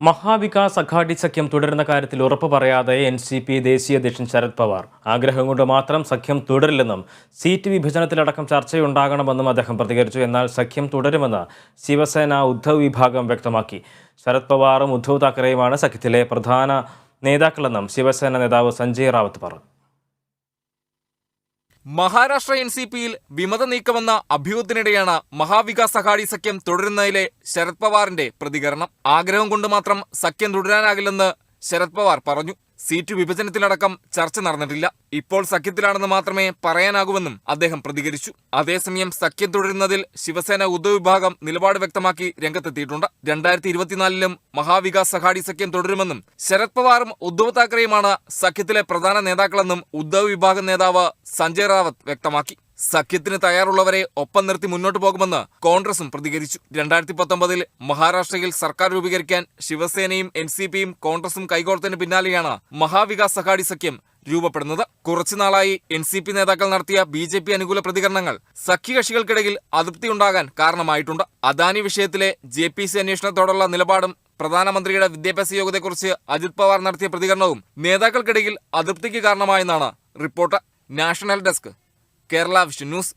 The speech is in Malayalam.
മഹാവികാസ് അഘാടി സഖ്യം തുടരുന്ന കാര്യത്തിൽ ഉറപ്പ് പറയാതെ എൻ.സി.പി ദേശീയ അധ്യക്ഷൻ ശരത് പവാർ ആഗ്രഹം കൊണ്ട് മാത്രം സഖ്യം തുടരില്ലെന്നും സീറ്റ് വിഭജനത്തിലടക്കം ചർച്ചയുണ്ടാകണമെന്നും അദ്ദേഹം പ്രതികരിച്ചു. എന്നാൽ സഖ്യം തുടരുമെന്ന് ശിവസേന ഉദ്ധവ് വിഭാഗം വ്യക്തമാക്കി. ശരത് പവാറും ഉദ്ധവ് താക്കറെയുമാണ് സഖ്യത്തിലെ പ്രധാന നേതാക്കളെന്നും ശിവസേന നേതാവ് സഞ്ജയ് റാവത്ത് പറഞ്ഞു. മഹാരാഷ്ട്ര എൻ.സി.പിയിൽ വിമത നീക്കമെന്ന അഭ്യൂഹത്തിനിടെയാണ് മഹാവികാസ് അഘാടി സഖ്യം തുടരുന്നതിലെ ശരത് പവാറിന്റെ പ്രതികരണം. ആഗ്രഹം കൊണ്ട് മാത്രം സഖ്യം തുടരാനാകില്ലെന്ന് ശരത് പവാർ പറഞ്ഞു. സീറ്റ് വിഭജനത്തിലടക്കം ചർച്ച നടന്നിട്ടില്ല. ഇപ്പോൾ സഖ്യത്തിലാണെന്ന് മാത്രമേ പറയാനാകൂവെന്നും അദ്ദേഹം പ്രതികരിച്ചു. അതേസമയം സഖ്യം തുടരുന്നതിൽ ശിവസേന ഉദ്ധവ് വിഭാഗം നിലപാട് വ്യക്തമാക്കി രംഗത്തെത്തിയിട്ടുണ്ട്. 2024-ലും മഹാവികാസ് അഘാടി സഖ്യം തുടരുമെന്നും ശരത് പവാറും ഉദ്ധവ് താക്കറെയുമാണ് സഖ്യത്തിലെ പ്രധാന നേതാക്കളെന്നും ഉദ്ധവ് വിഭാഗം നേതാവ് സഞ്ജയ് റാവത്ത് വ്യക്തമാക്കി. സഖ്യത്തിന് തയ്യാറുള്ളവരെ ഒപ്പം നിർത്തി മുന്നോട്ടു പോകുമെന്ന് കോൺഗ്രസും പ്രതികരിച്ചു. 2019-ൽ മഹാരാഷ്ട്രയിൽ സർക്കാർ രൂപീകരിക്കാൻ ശിവസേനയും എൻ.സി.പിയും കോൺഗ്രസും കൈകോർത്തതിന് പിന്നാലെയാണ് മഹാവികാസ് അഘാടി സഖ്യം രൂപപ്പെടുന്നത്. കുറച്ചുനാളായി എൻ.സി.പി നേതാക്കൾ നടത്തിയ ബി.ജെ.പി അനുകൂല പ്രതികരണങ്ങൾ സഖ്യകക്ഷികൾക്കിടയിൽ അതൃപ്തിയുണ്ടാകാൻ കാരണമായിട്ടുണ്ട്. അദാനി വിഷയത്തിലെ ജെ.പി.സി അന്വേഷണത്തോടുള്ള നിലപാടും പ്രധാനമന്ത്രിയുടെ വിദ്യാഭ്യാസ യോഗ്യതയെക്കുറിച്ച് അജിത് പവാർ നടത്തിയ പ്രതികരണവും നേതാക്കൾക്കിടയിൽ അതൃപ്തിക്ക് കാരണമായെന്നാണ് report. National desk, Kerala Vision news.